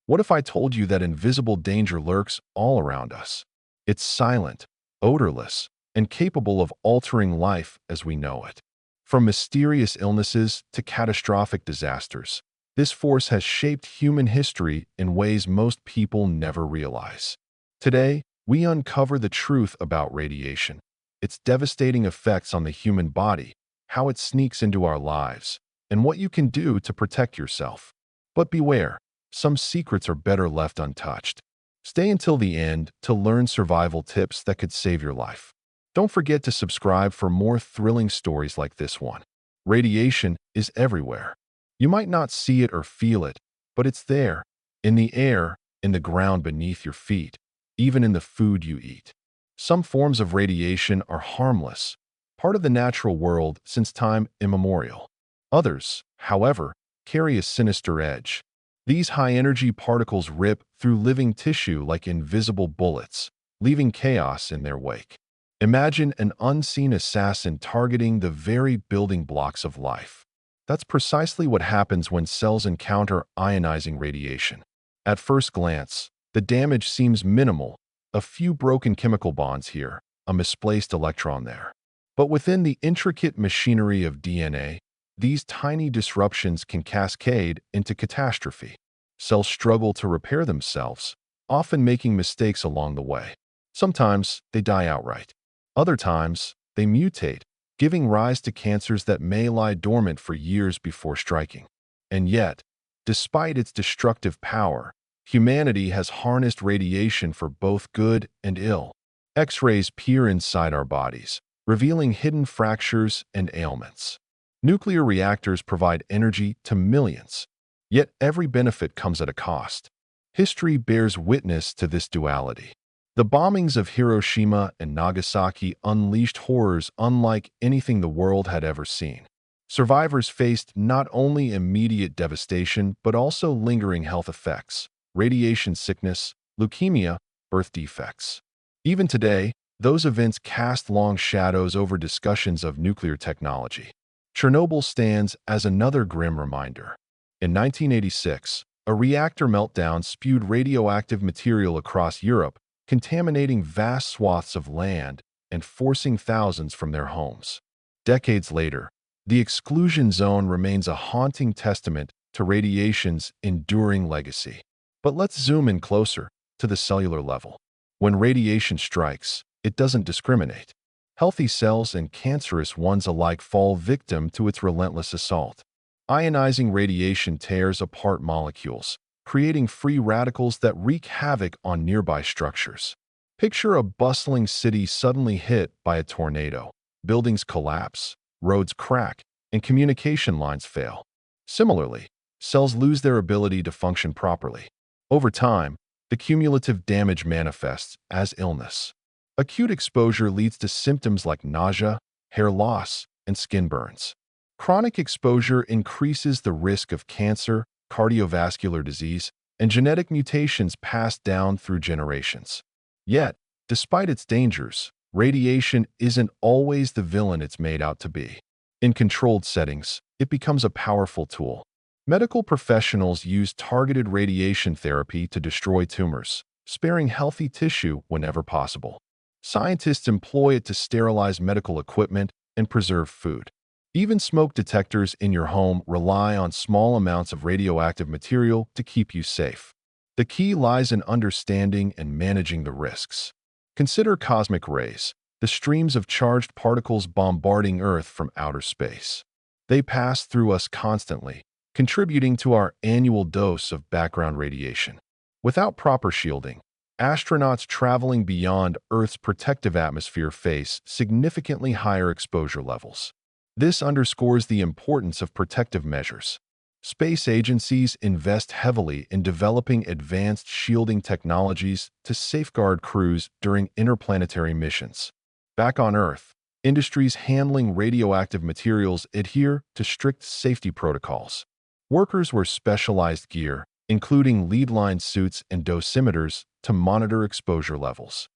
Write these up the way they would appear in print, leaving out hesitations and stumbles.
What if I told you that invisible danger lurks all around us? It's silent, odorless, and capable of altering life as we know it. From mysterious illnesses to catastrophic disasters, this force has shaped human history in ways most people never realize. Today, we uncover the truth about radiation, its devastating effects on the human body, how it sneaks into our lives, and what you can do to protect yourself. But beware, some secrets are better left untouched. Stay until the end to learn survival tips that could save your life. Don't forget to subscribe for more thrilling stories like this one. Radiation is everywhere. You might not see it or feel it, but it's there, in the air, in the ground beneath your feet, even in the food you eat. Some forms of radiation are harmless, part of the natural world since time immemorial. Others, however, carry a sinister edge. These high-energy particles rip through living tissue like invisible bullets, leaving chaos in their wake. Imagine an unseen assassin targeting the very building blocks of life. That's precisely what happens when cells encounter ionizing radiation. At first glance, the damage seems minimal, a few broken chemical bonds here, a misplaced electron there. But within the intricate machinery of DNA, these tiny disruptions can cascade into catastrophe. Cells struggle to repair themselves, often making mistakes along the way. Sometimes they die outright. Other times, they mutate, giving rise to cancers that may lie dormant for years before striking. And yet, despite its destructive power, humanity has harnessed radiation for both good and ill. X-rays peer inside our bodies, revealing hidden fractures and ailments. Nuclear reactors provide energy to millions, yet every benefit comes at a cost. History bears witness to this duality. The bombings of Hiroshima and Nagasaki unleashed horrors unlike anything the world had ever seen. Survivors faced not only immediate devastation but also lingering health effects, radiation sickness, leukemia, birth defects. Even today, those events cast long shadows over discussions of nuclear technology. Chernobyl stands as another grim reminder. In 1986, a reactor meltdown spewed radioactive material across Europe, contaminating vast swaths of land and forcing thousands from their homes. Decades later, the exclusion zone remains a haunting testament to radiation's enduring legacy. But let's zoom in closer, to the cellular level. When radiation strikes, it doesn't discriminate. Healthy cells and cancerous ones alike fall victim to its relentless assault. Ionizing radiation tears apart molecules, creating free radicals that wreak havoc on nearby structures. Picture a bustling city suddenly hit by a tornado. Buildings collapse, roads crack, and communication lines fail. Similarly, cells lose their ability to function properly. Over time, the cumulative damage manifests as illness. Acute exposure leads to symptoms like nausea, hair loss, and skin burns. Chronic exposure increases the risk of cancer, cardiovascular disease, and genetic mutations passed down through generations. Yet, despite its dangers, radiation isn't always the villain it's made out to be. In controlled settings, it becomes a powerful tool. Medical professionals use targeted radiation therapy to destroy tumors, sparing healthy tissue whenever possible. Scientists employ it to sterilize medical equipment and preserve food. Even smoke detectors in your home rely on small amounts of radioactive material to keep you safe. The key lies in understanding and managing the risks. Consider cosmic rays, the streams of charged particles bombarding Earth from outer space. They pass through us constantly, contributing to our annual dose of background radiation. Without proper shielding, astronauts traveling beyond Earth's protective atmosphere face significantly higher exposure levels. This underscores the importance of protective measures. Space agencies invest heavily in developing advanced shielding technologies to safeguard crews during interplanetary missions. Back on Earth, industries handling radioactive materials adhere to strict safety protocols. Workers wear specialized gear, including lead-lined suits and dosimeters, to monitor exposure levels.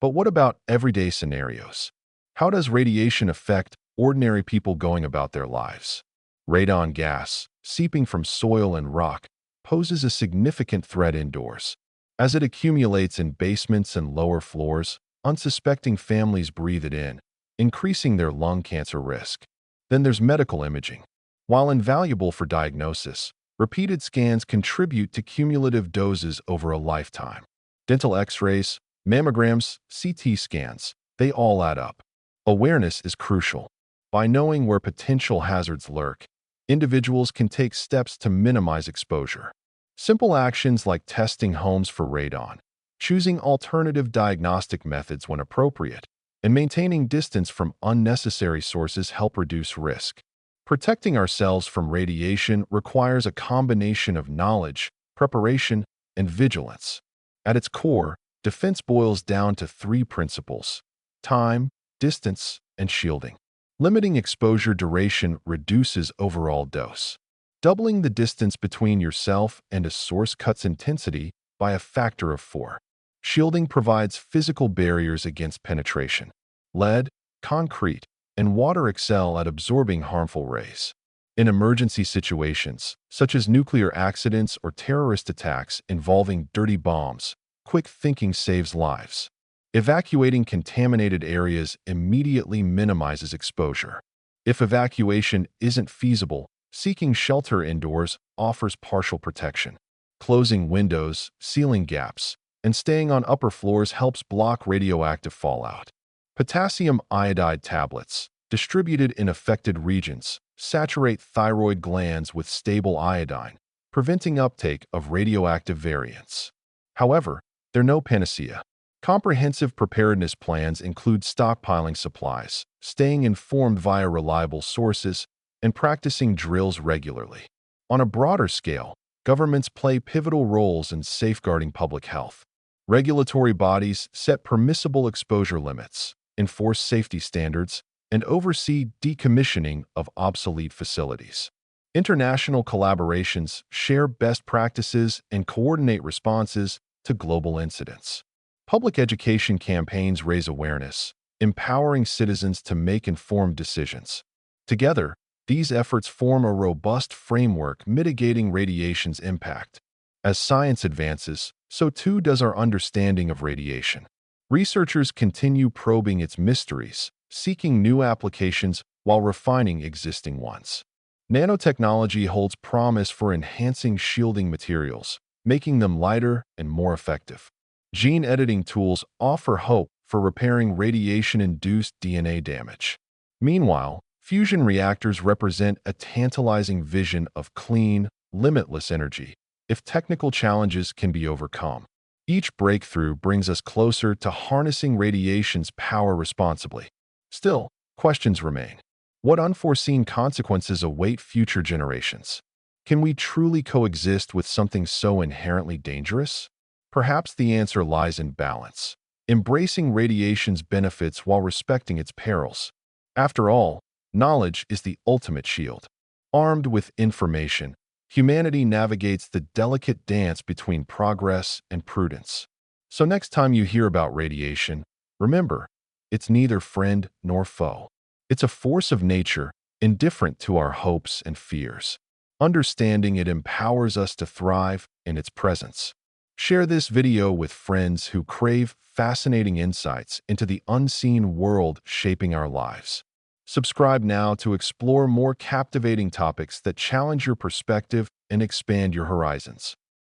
But what about everyday scenarios? How does radiation affect ordinary people going about their lives? Radon gas, seeping from soil and rock, poses a significant threat indoors. As it accumulates in basements and lower floors, unsuspecting families breathe it in, increasing their lung cancer risk. Then there's medical imaging. While invaluable for diagnosis, repeated scans contribute to cumulative doses over a lifetime. Dental x-rays, mammograms, CT scans, they all add up. Awareness is crucial. By knowing where potential hazards lurk, individuals can take steps to minimize exposure. Simple actions like testing homes for radon, choosing alternative diagnostic methods when appropriate, and maintaining distance from unnecessary sources help reduce risk. Protecting ourselves from radiation requires a combination of knowledge, preparation, and vigilance. At its core, defense boils down to three principles: time, distance, and shielding. Limiting exposure duration reduces overall dose. Doubling the distance between yourself and a source cuts intensity by a factor of 4. Shielding provides physical barriers against penetration. Lead, concrete, and water excel at absorbing harmful rays. In emergency situations, such as nuclear accidents or terrorist attacks involving dirty bombs, quick thinking saves lives. Evacuating contaminated areas immediately minimizes exposure. If evacuation isn't feasible, seeking shelter indoors offers partial protection. Closing windows, sealing gaps, and staying on upper floors helps block radioactive fallout. Potassium iodide tablets, distributed in affected regions, saturate thyroid glands with stable iodine, preventing uptake of radioactive variants. However, they're no panacea. Comprehensive preparedness plans include stockpiling supplies, staying informed via reliable sources, and practicing drills regularly. On a broader scale, governments play pivotal roles in safeguarding public health. Regulatory bodies set permissible exposure limits, enforce safety standards, and oversee decommissioning of obsolete facilities. International collaborations share best practices and coordinate responses to global incidents. Public education campaigns raise awareness, empowering citizens to make informed decisions. Together, these efforts form a robust framework mitigating radiation's impact. As science advances, so too does our understanding of radiation. Researchers continue probing its mysteries, seeking new applications while refining existing ones. Nanotechnology holds promise for enhancing shielding materials, making them lighter and more effective. Gene editing tools offer hope for repairing radiation-induced DNA damage. Meanwhile, fusion reactors represent a tantalizing vision of clean, limitless energy, if technical challenges can be overcome. Each breakthrough brings us closer to harnessing radiation's power responsibly. Still, questions remain. What unforeseen consequences await future generations? Can we truly coexist with something so inherently dangerous? Perhaps the answer lies in balance, embracing radiation's benefits while respecting its perils. After all, knowledge is the ultimate shield. Armed with information, humanity navigates the delicate dance between progress and prudence. So next time you hear about radiation, remember, it's neither friend nor foe. It's a force of nature, indifferent to our hopes and fears. Understanding it empowers us to thrive in its presence. Share this video with friends who crave fascinating insights into the unseen world shaping our lives. Subscribe now to explore more captivating topics that challenge your perspective and expand your horizons.